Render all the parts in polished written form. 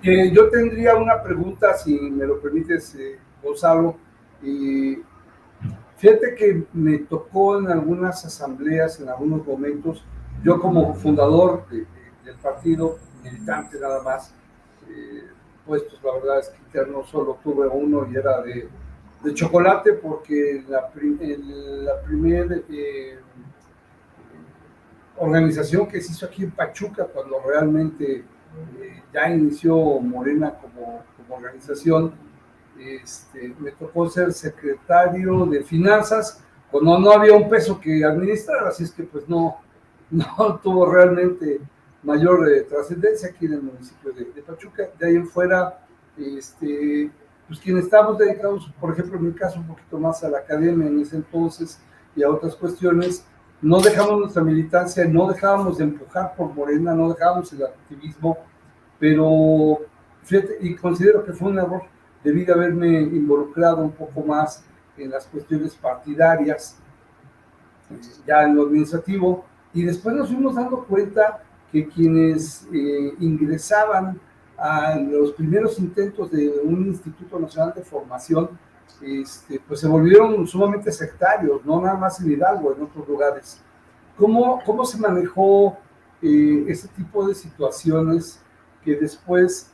Yo tendría una pregunta, si me lo permites, Gonzalo. Eh, Fíjate que me tocó en algunas asambleas, en algunos momentos, yo como fundador del partido, militante nada más, eh, puestos, la verdad es que interno solo tuve uno y era de chocolate, porque la primera organización que se hizo aquí en Pachuca, cuando realmente ya inició Morena como organización, me tocó ser secretario de finanzas, cuando no había un peso que administrar, así es que pues no tuvo realmente mayor trascendencia aquí en el municipio de Pachuca. De ahí en fuera, pues quienes estamos dedicados, por ejemplo, en mi caso, un poquito más a la academia en ese entonces y a otras cuestiones, no dejamos nuestra militancia, no dejábamos de empujar por Morena, no dejábamos el activismo, pero fíjate, y considero que fue un error, debí de haberme involucrado un poco más en las cuestiones partidarias, ya en lo administrativo, y después nos fuimos dando cuenta que quienes ingresaban a los primeros intentos de un Instituto Nacional de Formación, pues se volvieron sumamente sectarios, no nada más en Hidalgo, en otros lugares. ¿Cómo se manejó ese tipo de situaciones que después,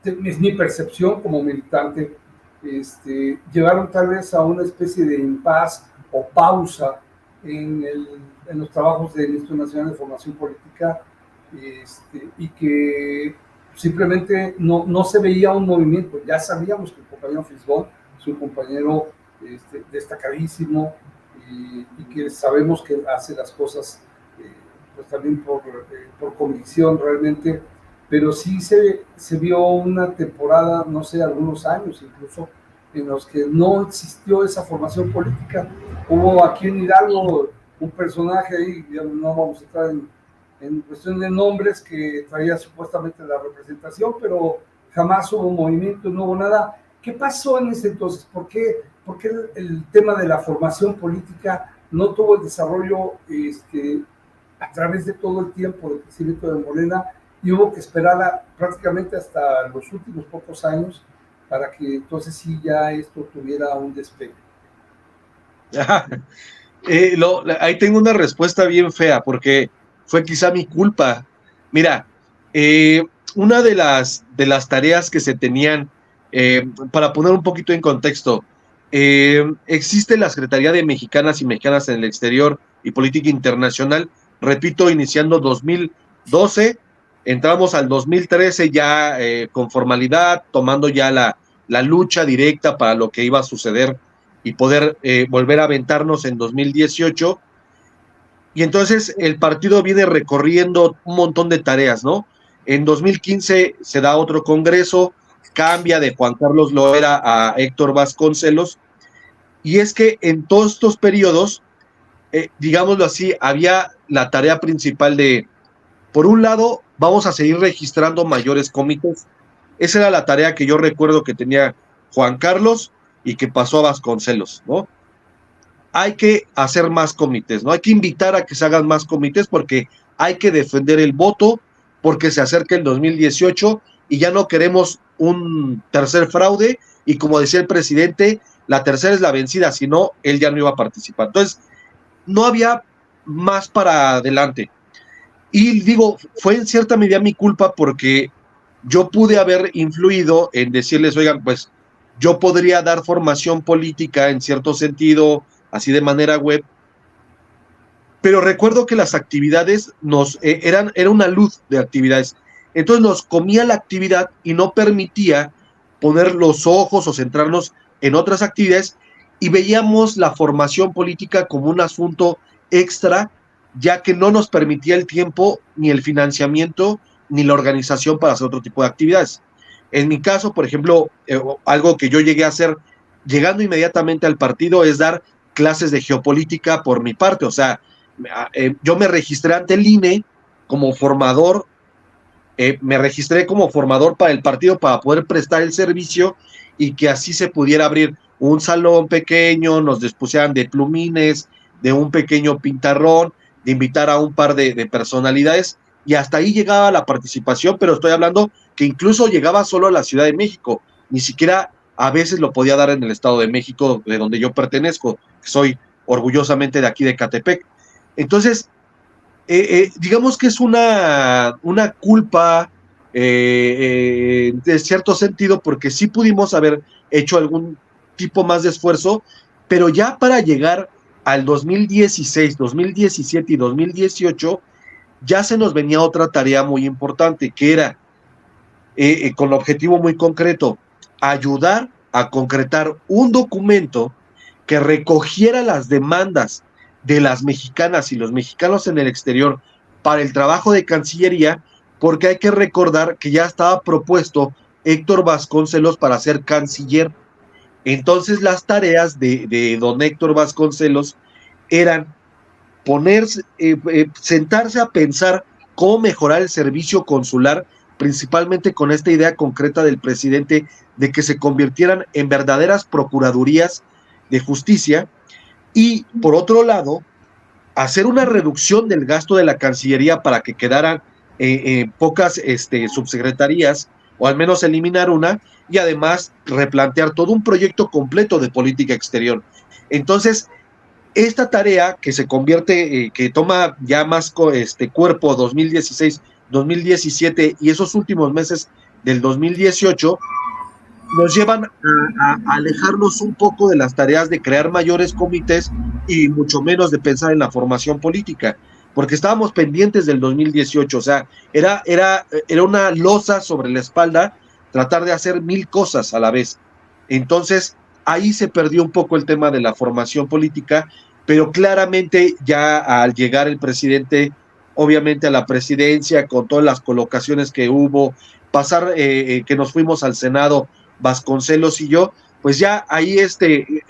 es mi percepción como militante, llevaron tal vez a una especie de impas o pausa en los trabajos del Instituto Nacional de Formación Política, y que simplemente no se veía un movimiento? Ya sabíamos que el compañero Fisgón es un compañero destacadísimo, y que sabemos que hace las cosas pues también por convicción realmente, pero sí se vio una temporada, no sé, algunos años incluso, en los que no existió esa formación política. Hubo aquí en Hidalgo un personaje ahí, ya no vamos a entrar en cuestión de nombres, que traía supuestamente la representación, pero jamás hubo movimiento, no hubo nada. ¿Qué pasó en ese entonces? ¿Por qué el tema de la formación política no tuvo el desarrollo a través de todo el tiempo del crecimiento de Morena, y hubo que esperar prácticamente hasta los últimos pocos años para que entonces sí ya esto tuviera un despegue? Ahí tengo una respuesta bien fea, porque fue quizá mi culpa. Mira, una de las tareas que se tenían, para poner un poquito en contexto, existe la Secretaría de Mexicanas y Mexicanas en el Exterior y Política Internacional, repito, iniciando 2012, entramos al 2013 ya con formalidad, tomando ya la lucha directa para lo que iba a suceder y poder volver a aventarnos en 2018. Y entonces el partido viene recorriendo un montón de tareas, ¿no? En 2015 se da otro congreso, cambia de Juan Carlos Loera a Héctor Vasconcelos, y es que en todos estos periodos, digámoslo así, había la tarea principal de, por un lado, vamos a seguir registrando mayores comités. Esa era la tarea que yo recuerdo que tenía Juan Carlos y que pasó a Vasconcelos, ¿no? Hay que hacer más comités, ¿no? Hay que invitar a que se hagan más comités, porque hay que defender el voto, porque se acerca el 2018 y ya no queremos un tercer fraude, y como decía el presidente, la tercera es la vencida, si no, él ya no iba a participar. Entonces, no había más para adelante. Y digo, fue en cierta medida mi culpa, porque yo pude haber influido en decirles, oigan, pues yo podría dar formación política en cierto sentido, así de manera web, pero recuerdo que las actividades era una luz de actividades. Entonces nos comía la actividad y no permitía poner los ojos o centrarnos en otras actividades, y veíamos la formación política como un asunto extra, ya que no nos permitía el tiempo, ni el financiamiento, ni la organización para hacer otro tipo de actividades. En mi caso, por ejemplo, algo que yo llegué a hacer llegando inmediatamente al partido es dar clases de geopolítica por mi parte. O sea, yo me registré ante el INE como formador, me registré como formador para el partido para poder prestar el servicio, y que así se pudiera abrir un salón pequeño, nos dispusieran de plumines, de un pequeño pintarrón, de invitar a un par de personalidades, y hasta ahí llegaba la participación, pero estoy hablando que incluso llegaba solo a la Ciudad de México, ni siquiera a veces lo podía dar en el Estado de México, de donde yo pertenezco, soy orgullosamente de aquí de Catepec. Entonces, digamos que es una culpa de cierto sentido, porque sí pudimos haber hecho algún tipo más de esfuerzo, pero ya para llegar al 2016, 2017 y 2018, ya se nos venía otra tarea muy importante, que era, con objetivo muy concreto, ayudar a concretar un documento que recogiera las demandas de las mexicanas y los mexicanos en el exterior para el trabajo de Cancillería, porque hay que recordar que ya estaba propuesto Héctor Vasconcelos para ser canciller. Entonces las tareas de don Héctor Vasconcelos eran ponerse, sentarse a pensar cómo mejorar el servicio consular, principalmente con esta idea concreta del presidente de que se convirtieran en verdaderas procuradurías de justicia, y por otro lado, hacer una reducción del gasto de la Cancillería para que quedaran pocas subsecretarías, o al menos eliminar una, y además replantear todo un proyecto completo de política exterior. Entonces, esta tarea que se convierte, que toma ya más cuerpo 2016, 2017 y esos últimos meses del 2018, nos llevan a alejarnos un poco de las tareas de crear mayores comités y mucho menos de pensar en la formación política, porque estábamos pendientes del 2018, o sea, era una losa sobre la espalda tratar de hacer 1000 cosas a la vez. Entonces, ahí se perdió un poco el tema de la formación política, pero claramente ya al llegar el presidente, obviamente a la presidencia, con todas las colocaciones que hubo, pasar que nos fuimos al Senado, Vasconcelos y yo, pues ya ahí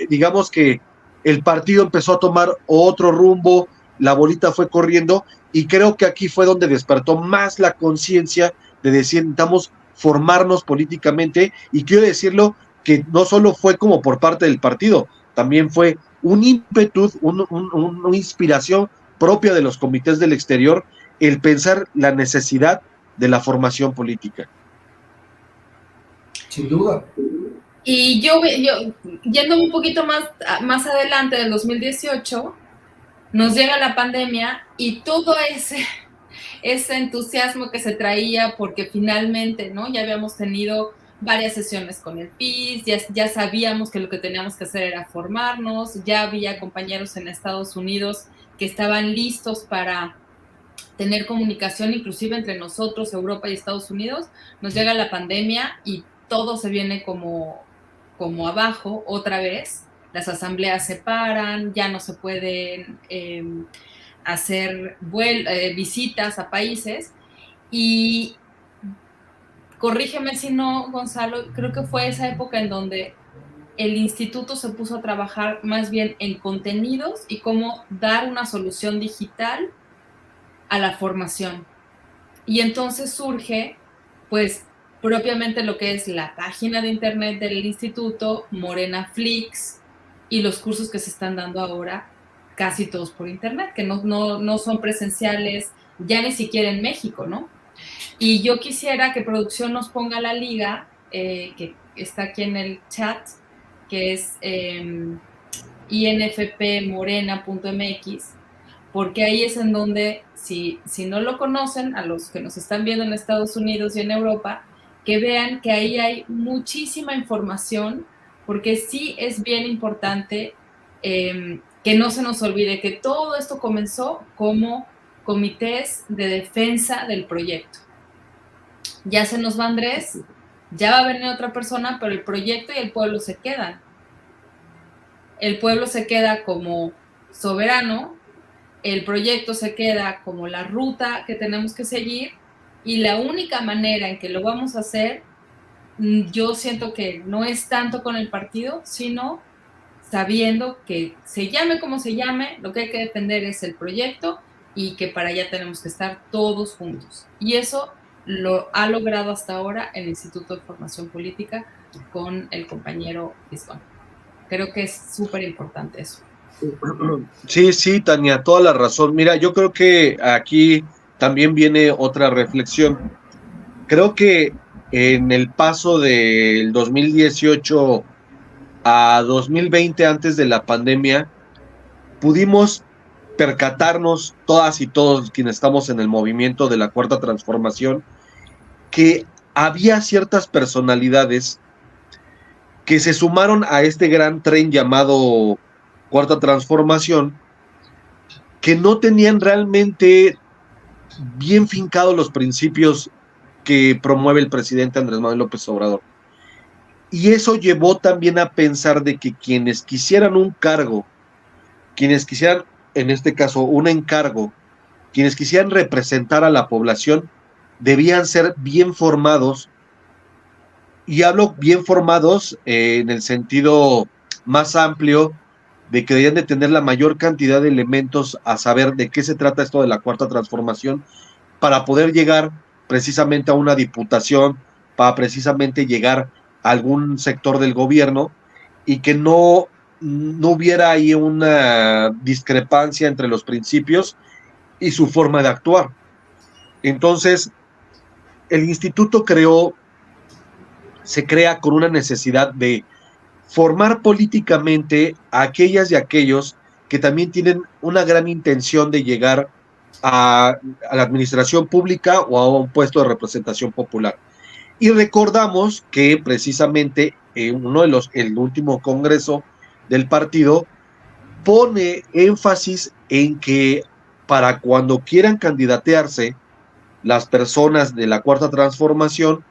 digamos que el partido empezó a tomar otro rumbo, la bolita fue corriendo, y creo que aquí fue donde despertó más la conciencia de decir, necesitamos formarnos políticamente, y quiero decirlo que no solo fue como por parte del partido, también fue un ímpetu, una inspiración propia de los comités del exterior, el pensar la necesidad de la formación política. Sin duda. Y yo yendo un poquito más adelante, del 2018, nos llega la pandemia y todo ese entusiasmo que se traía, porque finalmente, ¿no? Ya habíamos tenido varias sesiones con el PIS, ya sabíamos que lo que teníamos que hacer era formarnos, ya había compañeros en Estados Unidos que estaban listos para tener comunicación inclusive entre nosotros, Europa y Estados Unidos. Nos llega la pandemia y todo se viene como abajo otra vez. Las asambleas se paran, ya no se pueden hacer visitas a países, y corrígeme si no, Gonzalo, creo que fue esa época en donde el instituto se puso a trabajar más bien en contenidos y cómo dar una solución digital a la formación. Y entonces surge, pues, propiamente lo que es la página de internet del instituto, Morena Flix, y los cursos que se están dando ahora, casi todos por internet, que no son presenciales, ya ni siquiera en México, ¿no? Y yo quisiera que producción nos ponga la liga, que está aquí en el chat, que es infpmorena.mx, porque ahí es en donde, si no lo conocen, a los que nos están viendo en Estados Unidos y en Europa, que vean que ahí hay muchísima información, porque sí es bien importante que no se nos olvide que todo esto comenzó como comités de defensa del proyecto. Ya se nos va Andrés, ya va a venir otra persona, pero el proyecto y el pueblo se quedan. El pueblo se queda como soberano, el proyecto se queda como la ruta que tenemos que seguir, y la única manera en que lo vamos a hacer, yo siento que no es tanto con el partido, sino sabiendo que se llame como se llame, lo que hay que defender es el proyecto, y que para allá tenemos que estar todos juntos. Y eso lo ha logrado hasta ahora el Instituto de Formación Política con el compañero Fisgón. Creo que es súper importante eso. Sí, Tania, toda la razón. Mira, yo creo que aquí también viene otra reflexión. Creo que en el paso del 2018 a 2020, antes de la pandemia, pudimos percatarnos, todas y todos quienes estamos en el movimiento de la Cuarta Transformación, que había ciertas personalidades que se sumaron a este gran tren llamado Cuarta Transformación, que no tenían realmente bien fincados los principios que promueve el presidente Andrés Manuel López Obrador. Y eso llevó también a pensar de que quienes quisieran un cargo, quienes quisieran, en este caso, un encargo, quienes quisieran representar a la población, debían ser bien formados. Y hablo bien formados en el sentido más amplio de que debían de tener la mayor cantidad de elementos a saber de qué se trata esto de la Cuarta Transformación para poder llegar precisamente a una diputación, para precisamente llegar a algún sector del gobierno y que no hubiera ahí una discrepancia entre los principios y su forma de actuar. Entonces, el instituto se crea con una necesidad de formar políticamente a aquellas y aquellos que también tienen una gran intención de llegar a la administración pública o a un puesto de representación popular. Y recordamos que precisamente el último congreso del partido pone énfasis en que para cuando quieran candidatearse las personas de la Cuarta Transformación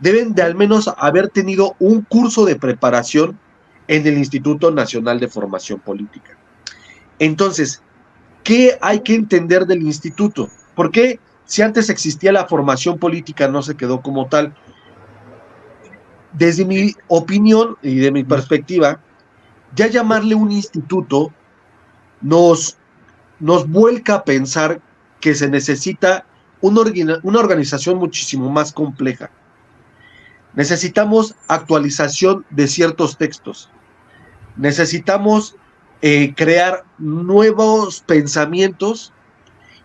deben de al menos haber tenido un curso de preparación en el Instituto Nacional de Formación Política. Entonces, ¿qué hay que entender del instituto? ¿Por qué si antes existía la formación política no se quedó como tal? Desde mi opinión y de mi perspectiva, ya llamarle un instituto nos vuelca a pensar que se necesita una organización muchísimo más compleja. Necesitamos actualización de ciertos textos. Necesitamos crear nuevos pensamientos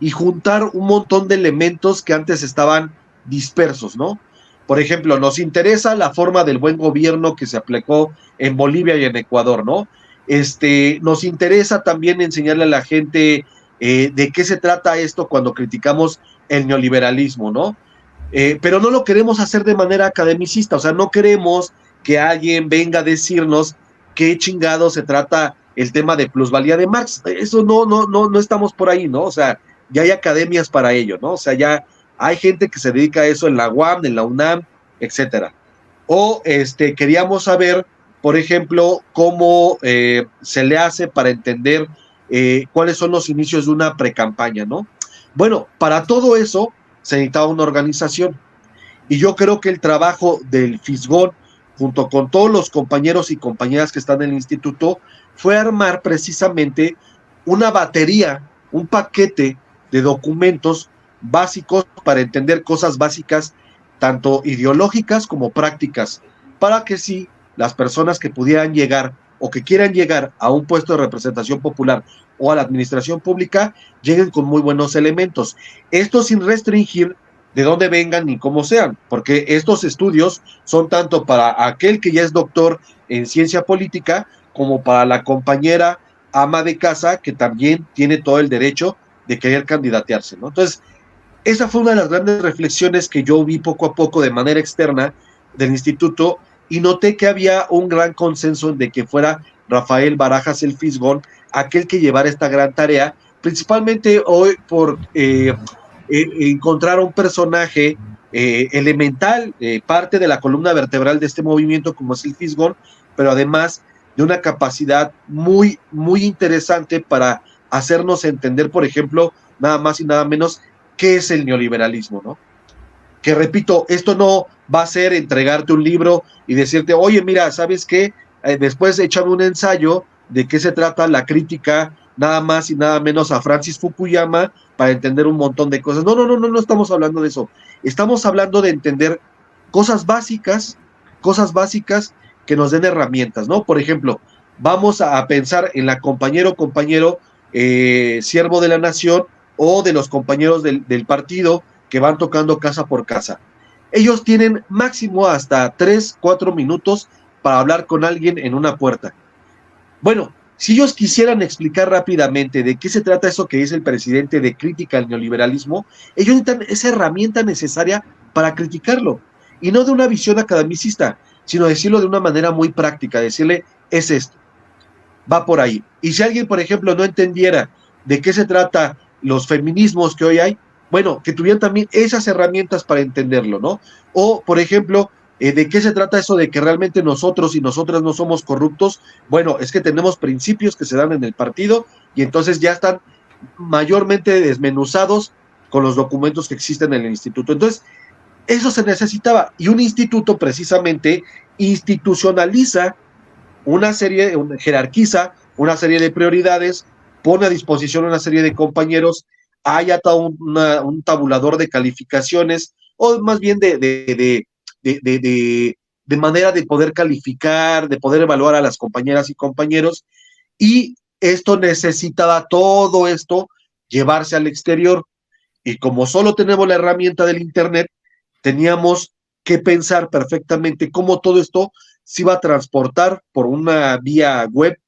y juntar un montón de elementos que antes estaban dispersos, ¿no? Por ejemplo, nos interesa la forma del buen gobierno que se aplicó en Bolivia y en Ecuador, ¿no? Nos interesa también enseñarle a la gente de qué se trata esto cuando criticamos el neoliberalismo, ¿no? Pero no lo queremos hacer de manera academicista, o sea, no queremos que alguien venga a decirnos qué chingado se trata el tema de plusvalía de Marx. Eso no estamos por ahí, ¿no? O sea, ya hay academias para ello, ¿no? O sea, ya hay gente que se dedica a eso en la UAM, en la UNAM, etcétera. O queríamos saber, por ejemplo, cómo se le hace para entender cuáles son los inicios de una precampaña, ¿no? Bueno, para todo eso se necesitaba una organización. Y yo creo que el trabajo del Fisgón, junto con todos los compañeros y compañeras que están en el instituto, fue armar precisamente una batería, un paquete de documentos básicos para entender cosas básicas, tanto ideológicas como prácticas, para que sí, las personas que pudieran llegar o que quieran llegar a un puesto de representación popular o a la administración pública, lleguen con muy buenos elementos. Esto sin restringir de dónde vengan ni cómo sean, porque estos estudios son tanto para aquel que ya es doctor en ciencia política, como para la compañera ama de casa que también tiene todo el derecho de querer candidatearse, ¿no? Entonces, esa fue una de las grandes reflexiones que yo vi poco a poco de manera externa del instituto y noté que había un gran consenso de que fuera Rafael Barajas el Fisgón aquel que llevara esta gran tarea, principalmente hoy por encontrar un personaje elemental, parte de la columna vertebral de este movimiento como es el Fisgón, pero además de una capacidad muy, muy interesante para hacernos entender, por ejemplo, nada más y nada menos, qué es el neoliberalismo, ¿no? Que repito, esto no va a ser entregarte un libro y decirte, oye, mira, ¿sabes qué? Después échame un ensayo de qué se trata la crítica, nada más y nada menos a Francis Fukuyama, para entender un montón de cosas. No estamos hablando de eso. Estamos hablando de entender cosas básicas que nos den herramientas, ¿no? Por ejemplo, vamos a pensar en la compañero, siervo de la nación, o de los compañeros del partido que van tocando casa por casa. Ellos tienen máximo hasta 3, 4 minutos para hablar con alguien en una puerta. Bueno, si ellos quisieran explicar rápidamente de qué se trata eso que dice el presidente de crítica al neoliberalismo, ellos necesitan esa herramienta necesaria para criticarlo, y no de una visión academicista, sino decirlo de una manera muy práctica, decirle, es esto, va por ahí. Y si alguien, por ejemplo, no entendiera de qué se trata los feminismos que hoy hay, bueno, que tuvieran también esas herramientas para entenderlo, ¿no? O, por ejemplo, ¿de qué se trata eso de que realmente nosotros y nosotras no somos corruptos? Bueno, es que tenemos principios que se dan en el partido y entonces ya están mayormente desmenuzados con los documentos que existen en el instituto. Entonces, eso se necesitaba, y un instituto precisamente institucionaliza una serie, jerarquiza una serie de prioridades, pone a disposición una serie de compañeros, hay hasta un tabulador de calificaciones, o más bien de manera de poder calificar, de poder evaluar a las compañeras y compañeros, y esto necesitaba todo esto llevarse al exterior, y como solo tenemos la herramienta del Internet, teníamos que pensar perfectamente cómo todo esto se iba a transportar por una vía web,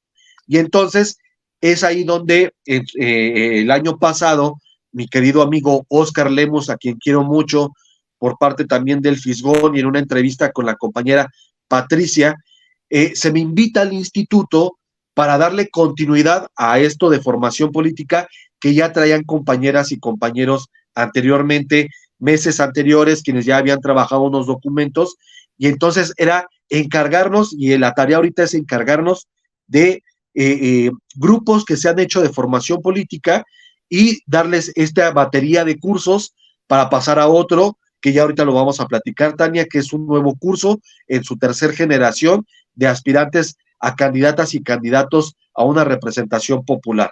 y entonces es ahí donde el año pasado mi querido amigo Oscar Lemos, a quien quiero mucho, por parte también del Fisgón, y en una entrevista con la compañera Patricia, se me invita al instituto para darle continuidad a esto de formación política que ya traían compañeras y compañeros anteriormente, meses anteriores, quienes ya habían trabajado unos documentos, y entonces era encargarnos, y la tarea ahorita es encargarnos de grupos que se han hecho de formación política y darles esta batería de cursos para pasar a otro, que ya ahorita lo vamos a platicar, Tania, que es un nuevo curso en su tercera generación de aspirantes a candidatas y candidatos a una representación popular.